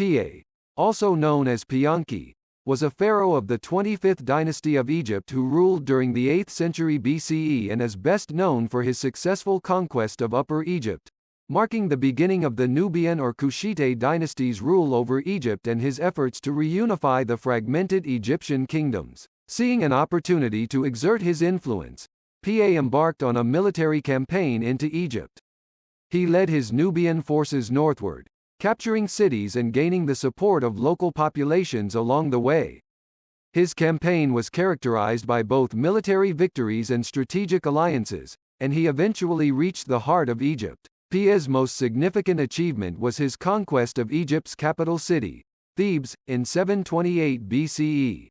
Piye, also known as Pianki, was a pharaoh of the 25th dynasty of Egypt who ruled during the 8th century BCE and is best known for his successful conquest of Upper Egypt, marking the beginning of the Nubian or Kushite dynasty's rule over Egypt and his efforts to reunify the fragmented Egyptian kingdoms. Seeing an opportunity to exert his influence, Piye embarked on a military campaign into Egypt. He led his Nubian forces northward, capturing cities and gaining the support of local populations along the way. His campaign was characterized by both military victories and strategic alliances, and he eventually reached the heart of Egypt. Piye's most significant achievement was his conquest of Egypt's capital city, Thebes, in 728 BCE.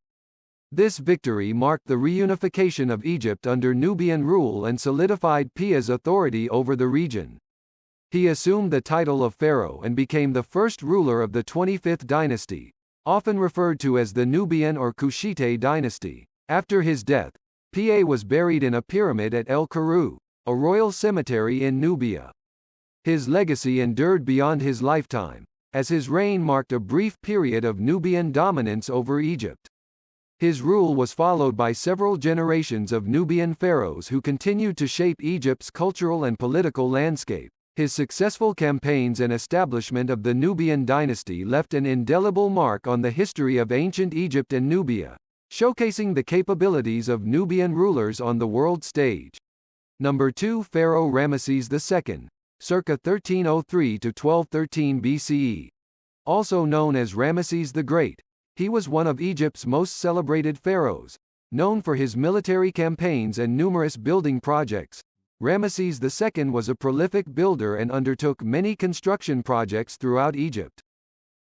This victory marked the reunification of Egypt under Nubian rule and solidified Piye's authority over the region. He assumed the title of pharaoh and became the first ruler of the 25th dynasty, often referred to as the Nubian or Kushite dynasty. After his death, Piye was buried in a pyramid at El Karu, a royal cemetery in Nubia. His legacy endured beyond his lifetime, as his reign marked a brief period of Nubian dominance over Egypt. His rule was followed by several generations of Nubian pharaohs who continued to shape Egypt's cultural and political landscape. His successful campaigns and establishment of the Nubian dynasty left an indelible mark on the history of ancient Egypt and Nubia, showcasing the capabilities of Nubian rulers on the world stage. Number 2. Pharaoh Ramesses II, circa 1303 to 1213 BCE. Also known as Ramesses the Great, he was one of Egypt's most celebrated pharaohs, known for his military campaigns and numerous building projects. Ramesses II was a prolific builder and undertook many construction projects throughout Egypt.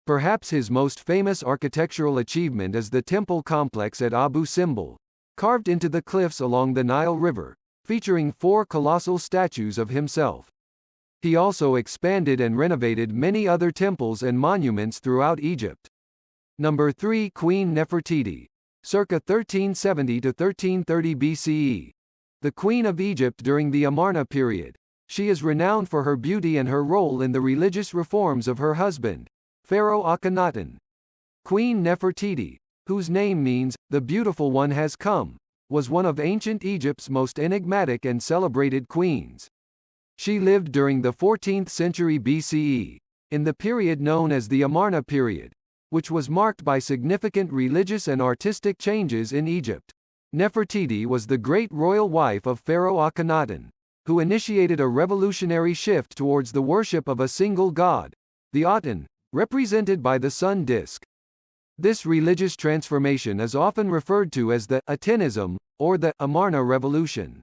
Perhaps his most famous architectural achievement is the temple complex at Abu Simbel, carved into the cliffs along the Nile River, featuring 4 colossal statues of himself. He also expanded and renovated many other temples and monuments throughout Egypt. Number 3. Queen Nefertiti, circa 1370 to 1330 BCE. The Queen of Egypt during the Amarna period. She is renowned for her beauty and her role in the religious reforms of her husband, Pharaoh Akhenaten. Queen Nefertiti, whose name means, "the beautiful one has come," was one of ancient Egypt's most enigmatic and celebrated queens. She lived during the 14th century BCE, in the period known as the Amarna period, which was marked by significant religious and artistic changes in Egypt. Nefertiti was the great royal wife of Pharaoh Akhenaten, who initiated a revolutionary shift towards the worship of a single god, the Aten, represented by the sun disk. This religious transformation is often referred to as the Atenism, or the Amarna Revolution.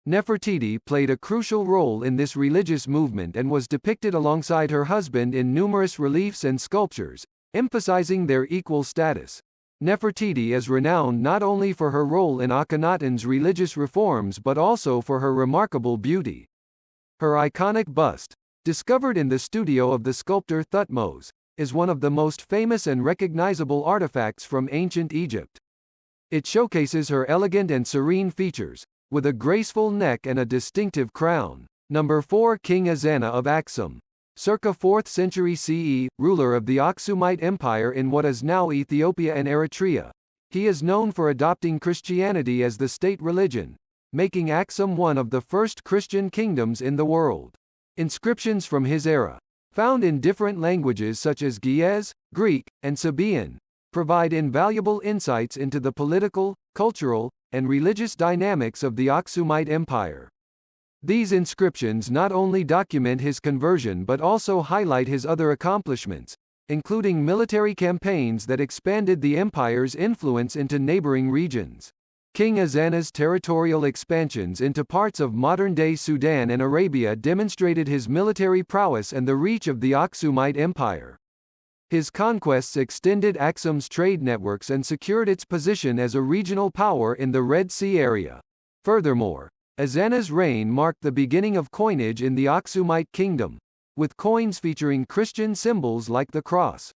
Nefertiti played a crucial role in this religious movement and was depicted alongside her husband in numerous reliefs and sculptures, emphasizing their equal status. Nefertiti is renowned not only for her role in Akhenaten's religious reforms but also for her remarkable beauty. Her iconic bust, discovered in the studio of the sculptor Thutmose, is one of the most famous and recognizable artifacts from ancient Egypt. It showcases her elegant and serene features, with a graceful neck and a distinctive crown. Number 4. King Azana of Aksum, circa 4th century CE, ruler of the Aksumite Empire in what is now Ethiopia and Eritrea. He is known for adopting Christianity as the state religion, making Aksum one of the first Christian kingdoms in the world. Inscriptions from his era, found in different languages such as Ge'ez, Greek, and Sabaean, provide invaluable insights into the political, cultural, and religious dynamics of the Aksumite Empire. These inscriptions not only document his conversion but also highlight his other accomplishments, including military campaigns that expanded the empire's influence into neighboring regions. King Azana's territorial expansions into parts of modern-day Sudan and Arabia demonstrated his military prowess and the reach of the Aksumite Empire. His conquests extended Aksum's trade networks and secured its position as a regional power in the Red Sea area. Furthermore, Azana's reign marked the beginning of coinage in the Aksumite kingdom, with coins featuring Christian symbols like the cross.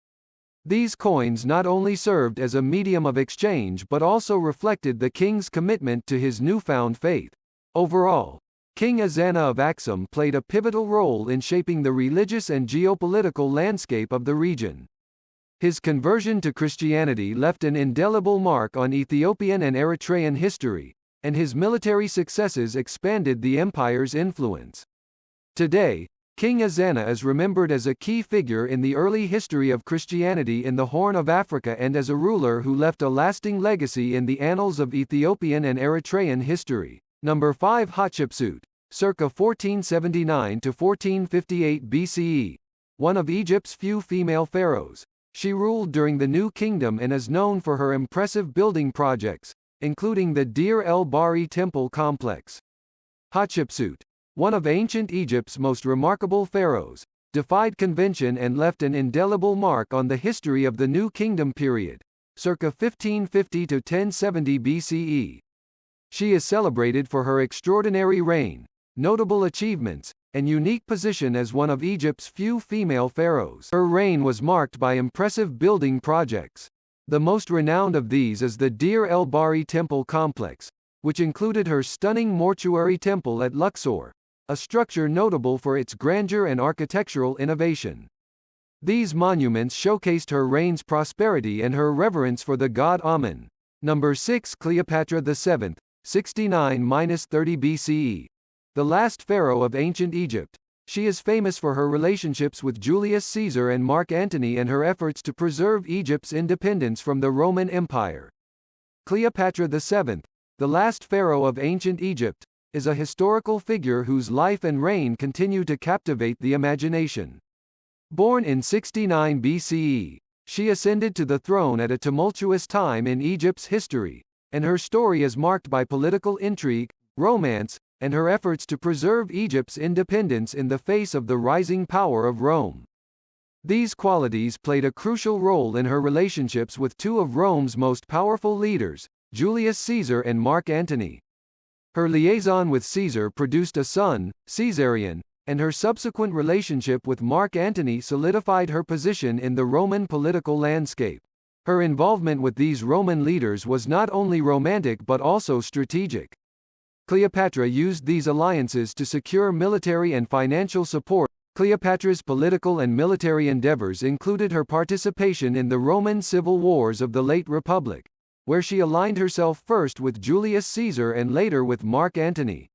These coins not only served as a medium of exchange but also reflected the king's commitment to his newfound faith. Overall, King Azana of Aksum played a pivotal role in shaping the religious and geopolitical landscape of the region. His conversion to Christianity left an indelible mark on Ethiopian and Eritrean history, and his military successes expanded the empire's influence. Today, King Azana is remembered as a key figure in the early history of Christianity in the Horn of Africa and as a ruler who left a lasting legacy in the annals of Ethiopian and Eritrean history. Number 5. Hatshepsut, circa 1479 to 1458 BCE. One of Egypt's few female pharaohs. She ruled during the New Kingdom and is known for her impressive building projects, including the Deir el-Bahri temple complex. Hatshepsut, one of ancient Egypt's most remarkable pharaohs, defied convention and left an indelible mark on the history of the New Kingdom period, circa 1550 to 1070 BCE. She is celebrated for her extraordinary reign, notable achievements, and unique position as one of Egypt's few female pharaohs. Her reign was marked by impressive building projects. The most renowned of these is the Deir el-Bahri temple complex, which included her stunning mortuary temple at Luxor, a structure notable for its grandeur and architectural innovation. These monuments showcased her reign's prosperity and her reverence for the god Amun. Number 6. Cleopatra VII, 69–30 BCE. The last pharaoh of ancient Egypt. She is famous for her relationships with Julius Caesar and Mark Antony and her efforts to preserve Egypt's independence from the Roman Empire. Cleopatra VII, the last pharaoh of ancient Egypt, is a historical figure whose life and reign continue to captivate the imagination. Born in 69 BCE, she ascended to the throne at a tumultuous time in Egypt's history, and her story is marked by political intrigue, romance, and her efforts to preserve Egypt's independence in the face of the rising power of Rome. These qualities played a crucial role in her relationships with two of Rome's most powerful leaders, Julius Caesar and Mark Antony. Her liaison with Caesar produced a son, Caesarion, and her subsequent relationship with Mark Antony solidified her position in the Roman political landscape. Her involvement with these Roman leaders was not only romantic but also strategic. Cleopatra used these alliances to secure military and financial support. Cleopatra's political and military endeavors included her participation in the Roman civil wars of the late Republic, where she aligned herself first with Julius Caesar and later with Mark Antony.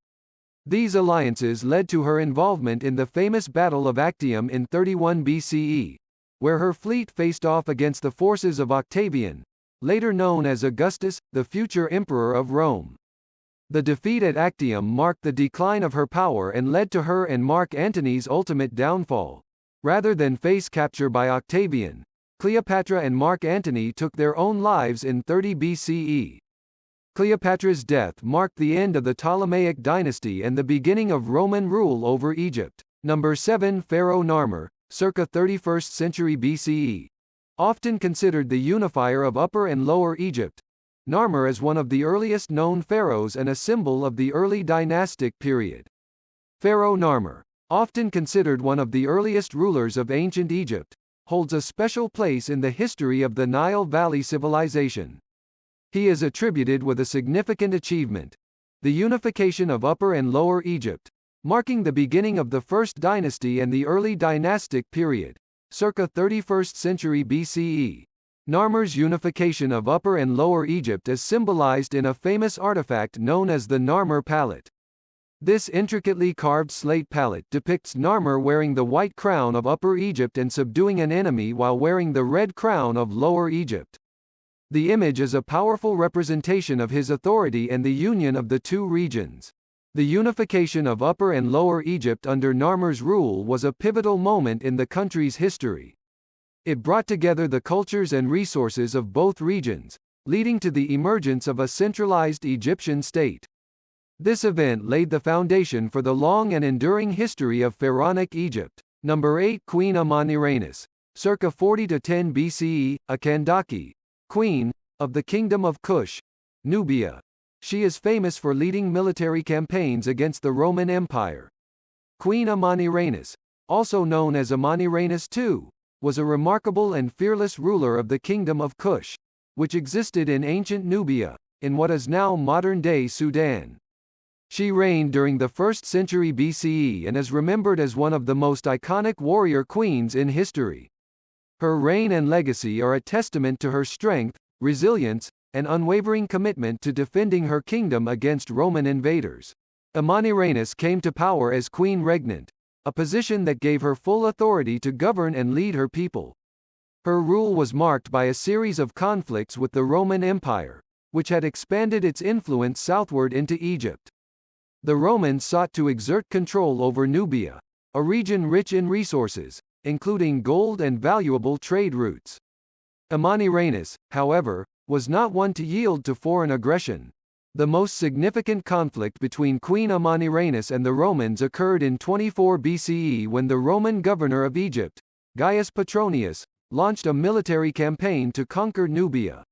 These alliances led to her involvement in the famous Battle of Actium in 31 BCE, where her fleet faced off against the forces of Octavian, later known as Augustus, the future emperor of Rome. The defeat at Actium marked the decline of her power and led to her and Mark Antony's ultimate downfall. Rather than face capture by Octavian, Cleopatra and Mark Antony took their own lives in 30 BCE. Cleopatra's death marked the end of the Ptolemaic dynasty and the beginning of Roman rule over Egypt. Number 7. Pharaoh Armor, circa 31st century BCE. Often considered the unifier of Upper and Lower Egypt, Narmer is one of the earliest known pharaohs and a symbol of the early dynastic period. Pharaoh Armor, often considered one of the earliest rulers of ancient Egypt, holds a special place in the history of the Nile Valley civilization. He is attributed with a significant achievement: the unification of Upper and Lower Egypt, marking the beginning of the First Dynasty and the early dynastic period, circa 31st century BCE. Narmer's unification of Upper and Lower Egypt is symbolized in a famous artifact known as the Narmer palette. This intricately carved slate palette depicts Narmer wearing the white crown of Upper Egypt and subduing an enemy while wearing the red crown of Lower Egypt. The image is a powerful representation of his authority and the union of the two regions. The unification of Upper and Lower Egypt under Narmer's rule was a pivotal moment in the country's history. It brought together the cultures and resources of both regions, leading to the emergence of a centralized Egyptian state. This event laid the foundation for the long and enduring history of pharaonic Egypt. Number 8. Queen Amanirenas, circa 40 to 10 BCE, a Kandaki, queen of the Kingdom of Kush, Nubia. She is famous for leading military campaigns against the Roman Empire. Queen Amanirenas, also known as Amanirenas II, was a remarkable and fearless ruler of the Kingdom of Kush, which existed in ancient Nubia, in what is now modern-day Sudan. She reigned during the 1st century BCE and is remembered as one of the most iconic warrior queens in history. Her reign and legacy are a testament to her strength, resilience, and unwavering commitment to defending her kingdom against Roman invaders. Amanirenas came to power as queen regnant, a position that gave her full authority to govern and lead her people. Her rule was marked by a series of conflicts with the Roman Empire, which had expanded its influence southward into Egypt. The Romans sought to exert control over Nubia, a region rich in resources, including gold and valuable trade routes. Amanirenas, however, was not one to yield to foreign aggression. The most significant conflict between Queen Amanirenas and the Romans occurred in 24 BCE when the Roman governor of Egypt, Gaius Petronius, launched a military campaign to conquer Nubia.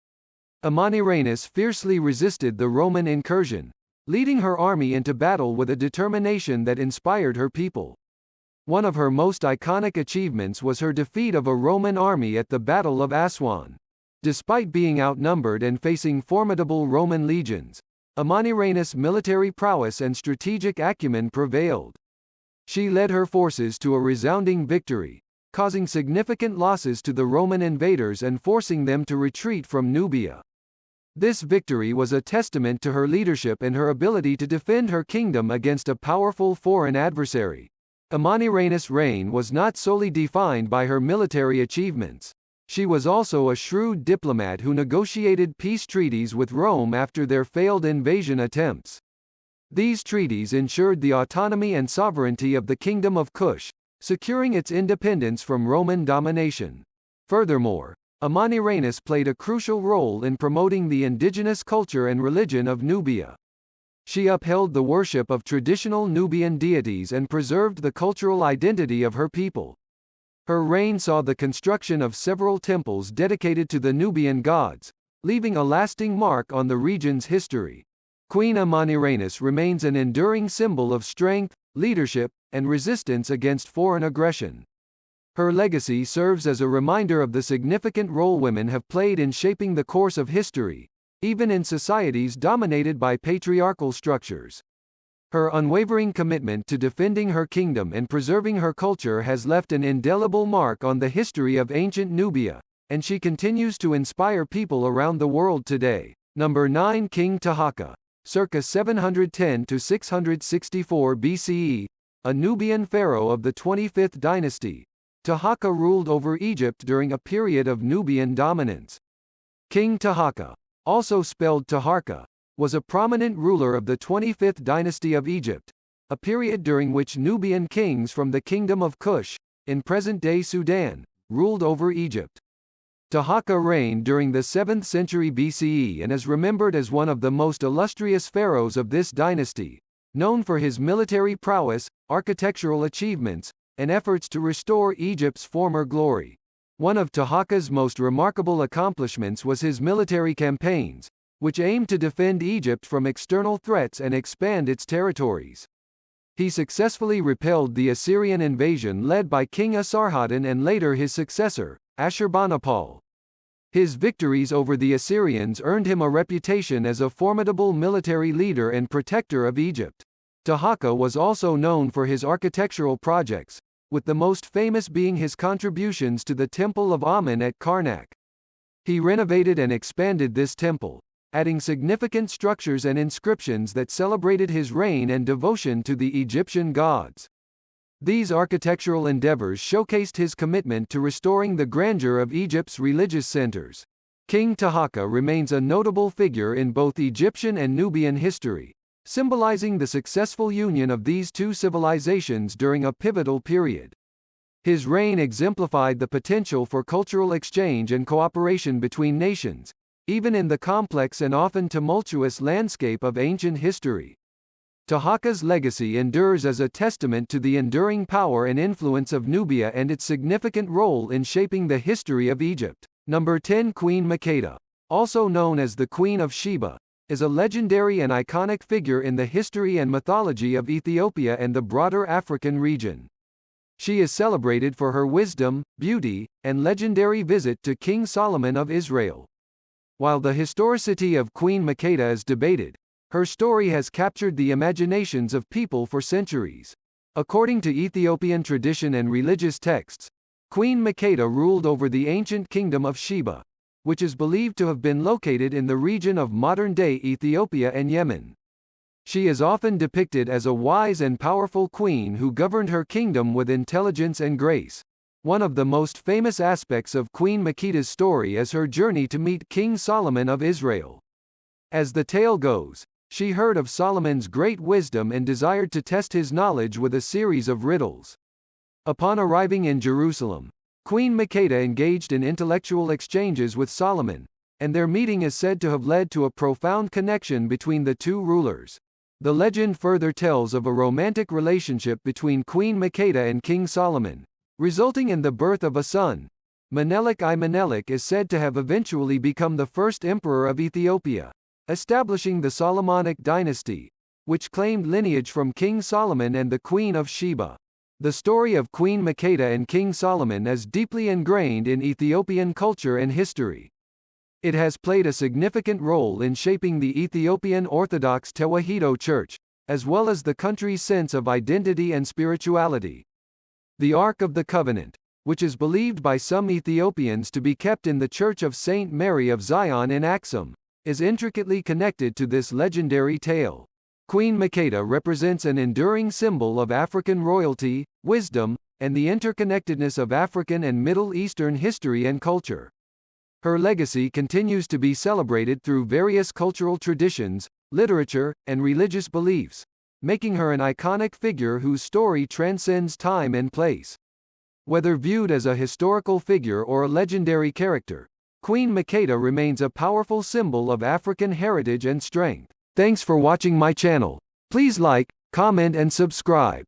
Amanirenas fiercely resisted the Roman incursion, leading her army into battle with a determination that inspired her people. One of her most iconic achievements was her defeat of a Roman army at the Battle of Aswan. Despite being outnumbered and facing formidable Roman legions, Amanirenas' military prowess and strategic acumen prevailed. She led her forces to a resounding victory, causing significant losses to the Roman invaders and forcing them to retreat from Nubia. This victory was a testament to her leadership and her ability to defend her kingdom against a powerful foreign adversary. Amanirenas' reign was not solely defined by her military achievements. She was also a shrewd diplomat who negotiated peace treaties with Rome after their failed invasion attempts. These treaties ensured the autonomy and sovereignty of the Kingdom of Kush, securing its independence from Roman domination. Furthermore, Amanirenas played a crucial role in promoting the indigenous culture and religion of Nubia. She upheld the worship of traditional Nubian deities and preserved the cultural identity of her people. Her reign saw the construction of several temples dedicated to the Nubian gods, leaving a lasting mark on the region's history. Queen Amanirenas remains an enduring symbol of strength, leadership, and resistance against foreign aggression. Her legacy serves as a reminder of the significant role women have played in shaping the course of history, even in societies dominated by patriarchal structures. Her unwavering commitment to defending her kingdom and preserving her culture has left an indelible mark on the history of ancient Nubia, and she continues to inspire people around the world today. Number 9. King Tahaka, circa 710 to 664 BCE, a Nubian pharaoh of the 25th dynasty. Tahaka ruled over Egypt during a period of Nubian dominance. King Tahaka, also spelled Taharka, was a prominent ruler of the 25th dynasty of Egypt, a period during which Nubian kings from the Kingdom of Kush, in present-day Sudan, ruled over Egypt. Tahaka reigned during the 7th century BCE and is remembered as one of the most illustrious pharaohs of this dynasty, known for his military prowess, architectural achievements, and efforts to restore Egypt's former glory. One of Tahaka's most remarkable accomplishments was his military campaigns, which aimed to defend Egypt from external threats and expand its territories. He successfully repelled the Assyrian invasion led by King Esarhaddon and later his successor, Ashurbanipal. His victories over the Assyrians earned him a reputation as a formidable military leader and protector of Egypt. Tahaka was also known for his architectural projects, with the most famous being his contributions to the Temple of Amun at Karnak. He renovated and expanded this temple, adding significant structures and inscriptions that celebrated his reign and devotion to the Egyptian gods. These architectural endeavors showcased his commitment to restoring the grandeur of Egypt's religious centers. King Tahaka remains a notable figure in both Egyptian and Nubian history, symbolizing the successful union of these two civilizations during a pivotal period. His reign exemplified the potential for cultural exchange and cooperation between nations, even in the complex and often tumultuous landscape of ancient history. Tahaka's legacy endures as a testament to the enduring power and influence of Nubia and its significant role in shaping the history of Egypt. Number 10. Queen Makeda, also known as the Queen of Sheba, is a legendary and iconic figure in the history and mythology of Ethiopia and the broader African region. She is celebrated for her wisdom, beauty, and legendary visit to King Solomon of Israel. While the historicity of Queen Makeda is debated, her story has captured the imaginations of people for centuries. According to Ethiopian tradition and religious texts, Queen Makeda ruled over the ancient kingdom of Sheba, which is believed to have been located in the region of modern-day Ethiopia and Yemen. She is often depicted as a wise and powerful queen who governed her kingdom with intelligence and grace. One of the most famous aspects of Queen Makeda's story is her journey to meet King Solomon of Israel. As the tale goes, she heard of Solomon's great wisdom and desired to test his knowledge with a series of riddles. Upon arriving in Jerusalem, Queen Makeda engaged in intellectual exchanges with Solomon, and their meeting is said to have led to a profound connection between the two rulers. The legend further tells of a romantic relationship between Queen Makeda and King Solomon, resulting in the birth of a son. Menelik I Menelik is said to have eventually become the first emperor of Ethiopia, establishing the Solomonic dynasty, which claimed lineage from King Solomon and the Queen of Sheba. The story of Queen Makeda and King Solomon is deeply ingrained in Ethiopian culture and history. It has played a significant role in shaping the Ethiopian Orthodox Tewahedo Church, as well as the country's sense of identity and spirituality. The Ark of the Covenant, which is believed by some Ethiopians to be kept in the Church of Saint Mary of Zion in Aksum, is intricately connected to this legendary tale. Queen Makeda represents an enduring symbol of African royalty, wisdom, and the interconnectedness of African and Middle Eastern history and culture. Her legacy continues to be celebrated through various cultural traditions, literature, and religious beliefs, making her an iconic figure whose story transcends time and place. Whether viewed as a historical figure or a legendary character, Queen Makeda remains a powerful symbol of African heritage and strength. Thanks for watching my channel. Please like, comment and subscribe.